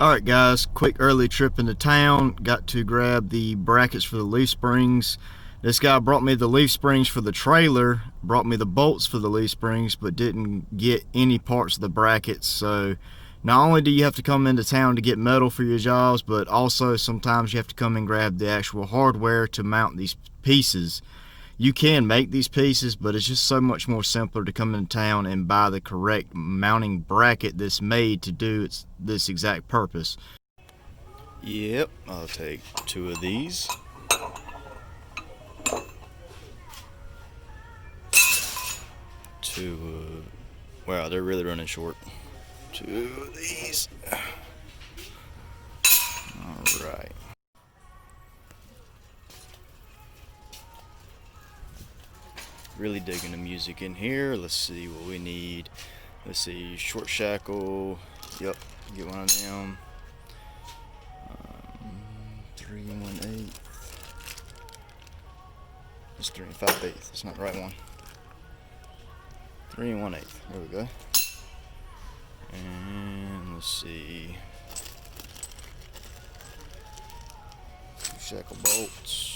Alright guys, quick early trip into town. Got to grab the brackets for the leaf springs. This guy brought me the leaf springs for the trailer, brought me the bolts for the leaf springs, but didn't get any parts of the brackets. So not only do you have to come into town to get metal for your jobs, but also sometimes you have to come and grab the actual hardware to mount these pieces. You can make these pieces, but it's just so much more simpler to come into town and buy the correct mounting bracket that's made to do this exact purpose. Yep, I'll take 2 of these. Wow, they're really running short. 2 of these. Alright. Really digging the music in here. Let's see what we need. Let's see, short shackle. Yep, get one of them. 3 1/8. It's 3 5/8. That's not the right one. 3 1/8. There we go. And let's see. Shackle bolts.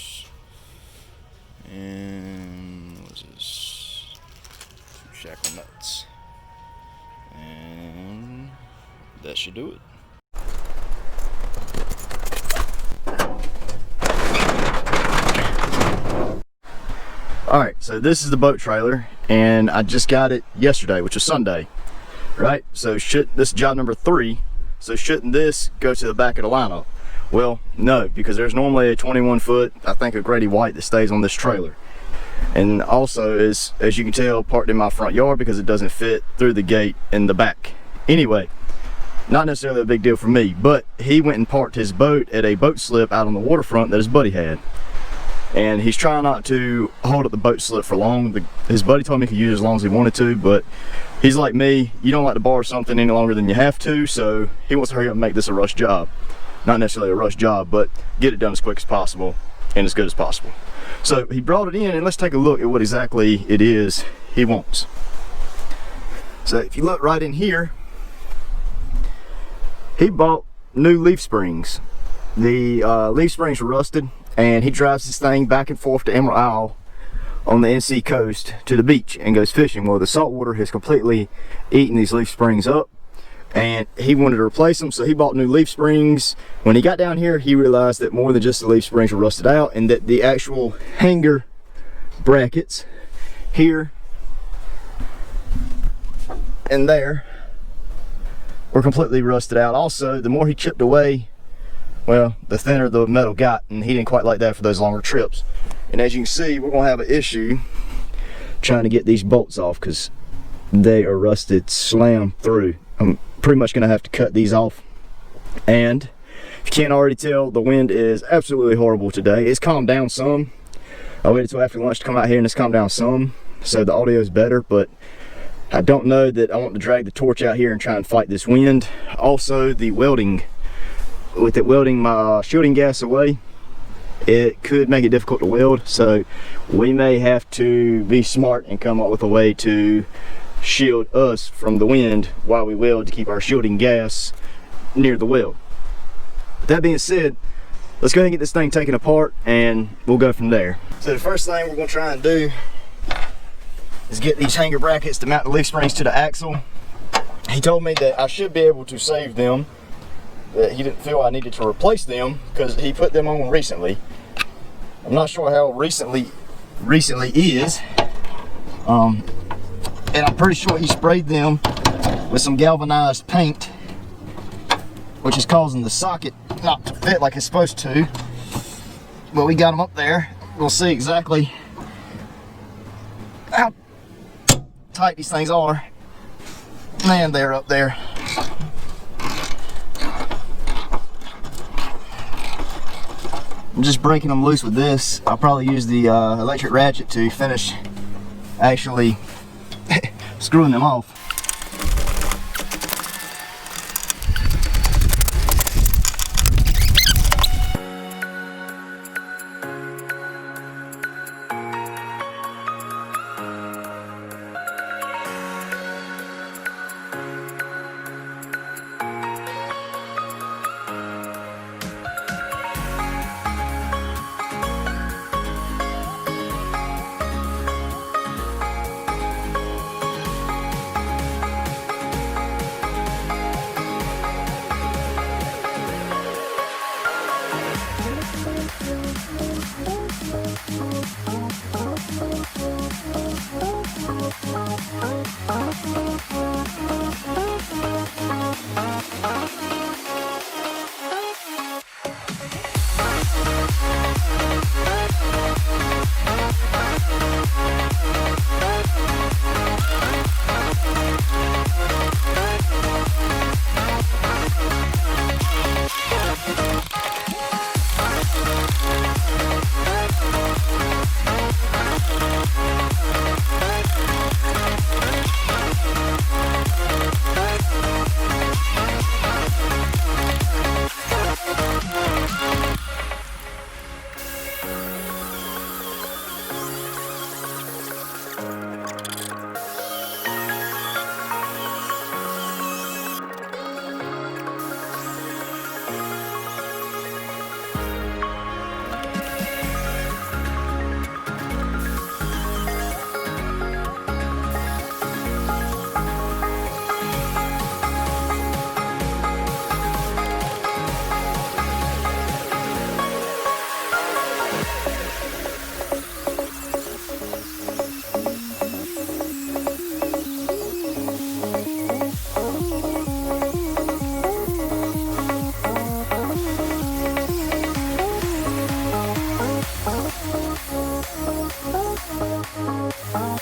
And what's this? 2 shackle nuts. And that should do it. Alright, so this is the boat trailer, and I just got it yesterday, which was Sunday. Right? So this is job number 3. So shouldn't this go to the back of the lineup? Well, no, because there's normally a 21-foot, I think, a Grady White that stays on this trailer. And also, as you can tell, parked in my front yard because it doesn't fit through the gate in the back. Anyway, not necessarily a big deal for me, but he went and parked his boat at a boat slip out on the waterfront that his buddy had. And he's trying not to hold up the boat slip for long. His buddy told me he could use it as long as he wanted to, but he's like me, you don't like to borrow something any longer than you have to, so he wants to hurry up and make this a rush job. Not necessarily a rush job, but get it done as quick as possible and as good as possible. So he brought it in, and let's take a look at what exactly it is he wants. So if you look right in here, he bought new leaf springs. The leaf springs were rusted, and he drives this thing back and forth to Emerald Isle on the NC coast to the beach and goes fishing. Well, the salt water has completely eaten these leaf springs up, and he wanted to replace them, so he bought new leaf springs. When he got down here, he realized that more than just the leaf springs were rusted out, and that the actual hanger brackets here and there were completely rusted out. Also, the more he chipped away, well, the thinner the metal got, and he didn't quite like that for those longer trips. And as you can see, we're gonna have an issue trying to get these bolts off because they are rusted slam through. I'm pretty much gonna have to cut these off. And if you can't already tell, the wind is absolutely horrible today. It's calmed down some. I waited until after lunch to come out here, and it's calmed down some, so the audio is better, but I don't know that I want to drag the torch out here and try and fight this wind. Also, the welding, with it welding my shielding gas away, it could make it difficult to weld, so we may have to be smart and come up with a way to shield us from the wind while we weld to keep our shielding gas near the weld. With that being said, let's go ahead and get this thing taken apart, and we'll go from there. So the first thing we're going to try and do is get these hanger brackets to mount the leaf springs to the axle. He told me that I should be able to save them, that he didn't feel I needed to replace them because he put them on recently. I'm not sure how recently is, and I'm pretty sure he sprayed them with some galvanized paint, which is causing the socket not to fit like it's supposed to. But we got them up there. We'll see exactly how tight these things are, and they're up there. I'm just breaking them loose with this. I'll probably use the electric ratchet to finish actually screwing them off.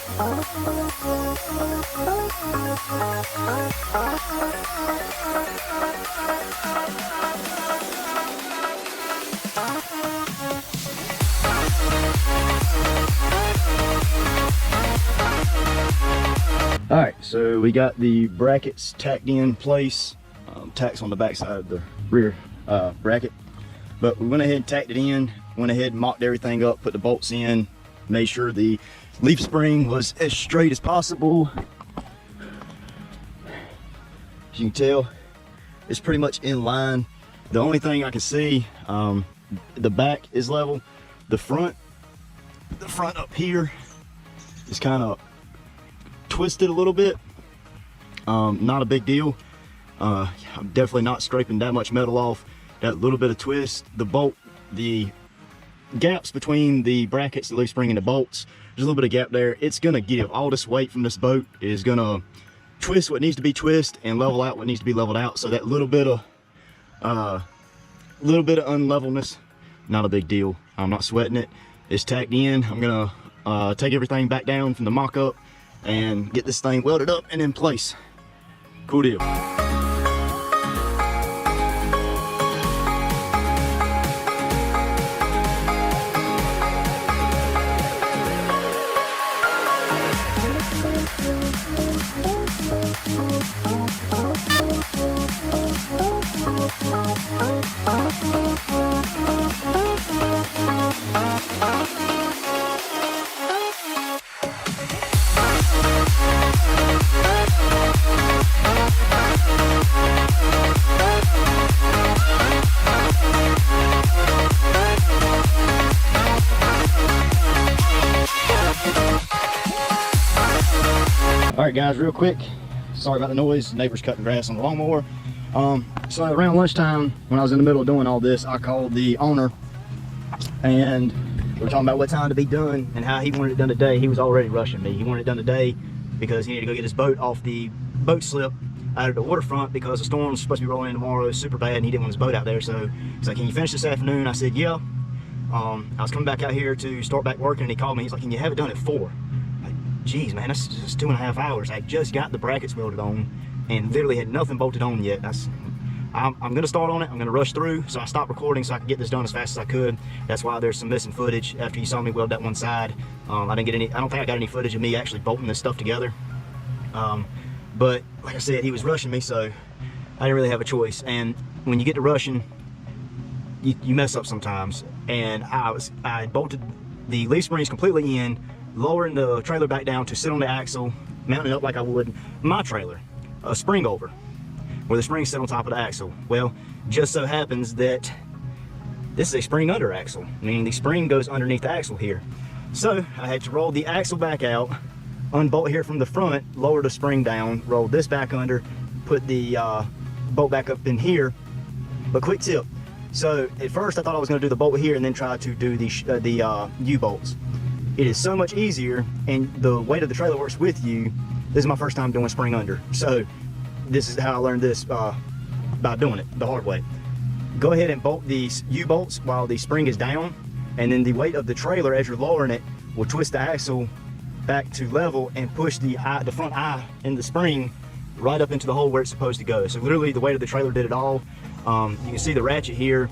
All right, so we got the brackets tacked in place, tacks on the back side of the rear bracket, but we went ahead and tacked it in, went ahead and mocked everything up, put the bolts in, made sure the leaf spring was as straight as possible. As you can tell, it's pretty much in line. The only thing I can see, the back is level, the front up here is kind of twisted a little bit. Not a big deal. I'm definitely not scraping that much metal off. That little bit of twist, the bolt, the gaps between the brackets, the leaf spring and the bolts, there's a little bit of gap there. It's gonna give. All this weight from this boat is gonna twist what needs to be twisted and level out what needs to be leveled out. So that little bit of unlevelness, not a big deal. I'm not sweating it. It's tacked in. I'm gonna take everything back down from the mock-up and get this thing welded up and in place. Cool deal. All right, guys, real quick, sorry about the noise. Neighbors cutting grass on the lawnmower. So around lunchtime, when I was in the middle of doing all this, I called the owner and we were talking about what time to be done and how he wanted it done today. He was already rushing me. He wanted it done today because he needed to go get his boat off the boat slip out of the waterfront because the storm's supposed to be rolling in tomorrow. It's super bad and he didn't want his boat out there. So he's like, can you finish this afternoon? I said, yeah. I was coming back out here to start back working and he called me. He's like, can you have it done at 4? Geez, man, that's just 2.5 hours. I just got the brackets welded on and literally had nothing bolted on yet. I'm gonna start on it. I'm gonna rush through. So I stopped recording so I could get this done as fast as I could. That's why there's some missing footage after you saw me weld that one side. I don't think I got any footage of me actually bolting this stuff together. But like I said, he was rushing me, so I didn't really have a choice. And when you get to rushing, you mess up sometimes. And I bolted the leaf springs completely in, lowering the trailer back down to sit on the axle, mounting it up like I would my trailer, a spring over, where the springs sit on top of the axle. Well, just so happens that this is a spring under axle, meaning the spring goes underneath the axle here. So I had to roll the axle back out, unbolt here from the front, lower the spring down, roll this back under, put the bolt back up in here. But quick tip, so at first I thought I was going to do the bolt here and then try to do the U-bolts. It is so much easier, and the weight of the trailer works with you. This is my first time doing spring under, so this is how I learned this by doing it the hard way. Go ahead and bolt these U-bolts while the spring is down, and then the weight of the trailer as you're lowering it will twist the axle back to level and push the front eye in the spring right up into the hole where it's supposed to go. So literally the weight of the trailer did it all. You can see the ratchet here,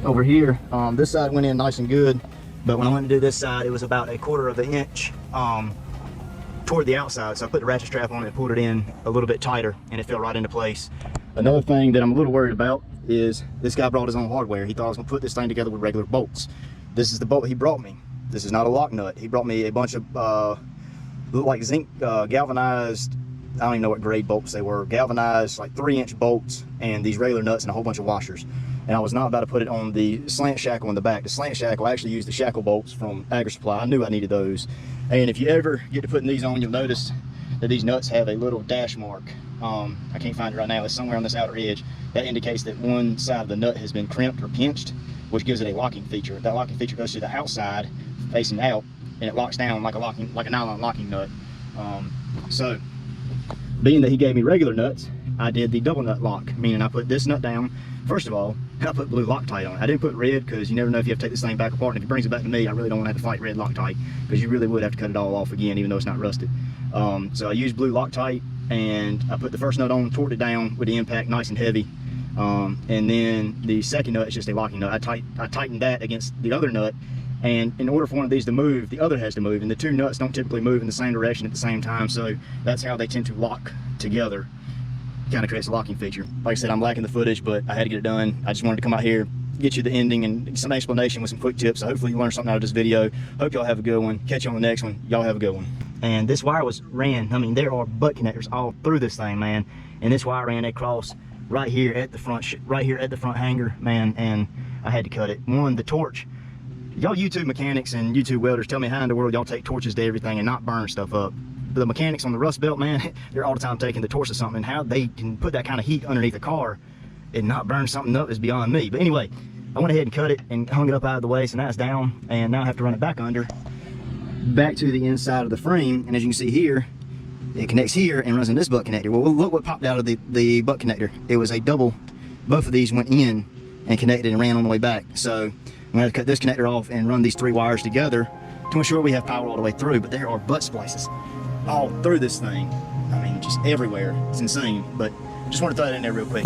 over here. This side went in nice and good. But when I went to do this side, it was about 1/4 inch toward the outside. So I put the ratchet strap on it and pulled it in a little bit tighter, and it fell right into place. Another thing that I'm a little worried about is this guy brought his own hardware. He thought I was gonna put this thing together with regular bolts. This is the bolt he brought me. This is not a lock nut. He brought me a bunch of look like zinc galvanized, I don't even know what grade bolts they were, galvanized like 3-inch bolts and these regular nuts and a whole bunch of washers. And I was not about to put it on the slant shackle in the back. The slant shackle, I actually used the shackle bolts from Agri Supply. I knew I needed those. And if you ever get to putting these on, you'll notice that these nuts have a little dash mark. I can't find it right now. It's somewhere on this outer edge. That indicates that one side of the nut has been crimped or pinched, which gives it a locking feature. That locking feature goes to the outside, facing out, and it locks down like a nylon locking nut. So, being that he gave me regular nuts, I did the double nut lock, meaning I put this nut down. First of all, I put blue Loctite on it. I didn't put red because you never know if you have to take this thing back apart. And if it brings it back to me, I really don't want to have to fight red Loctite, because you really would have to cut it all off again, even though it's not rusted. So I used blue Loctite, and I put the first nut on, torqued it down with the impact nice and heavy. And then the second nut is just a locking nut. I tightened that against the other nut, and in order for one of these to move, the other has to move, and the two nuts don't typically move in the same direction at the same time, so that's how they tend to lock together. Kind of creates a locking feature. Like I said, I'm lacking the footage, but I had to get it done. I just wanted to come out here, get you the ending and some explanation with some quick tips. So hopefully you learned something out of this video. Hope y'all have a good one. Catch you on the next one. Y'all have a good one. And this wire was ran, I mean, there are butt connectors all through this thing, man. And this wire ran across right here at the front, hanger, man, and I had to cut it. One, the torch. Y'all YouTube mechanics and YouTube welders, tell me how in the world y'all take torches to everything and not burn stuff up. The mechanics on the Rust Belt, man, they're all the time taking the torch to something, and how they can put that kind of heat underneath a car and not burn something up is beyond me. But anyway, I went ahead and cut it and hung it up out of the way, so now it's down, and now I have to run it back to the inside of the frame, and as you can see here, it connects here and runs in this butt connector. Well, look what popped out of the butt connector. It was a double, both of these went in and connected and ran on the way back. So I'm gonna have to cut this connector off and run these 3 wires together to ensure we have power all the way through. But there are butt splices all through this thing. I mean, just everywhere. It's insane, but just want to throw that in there real quick.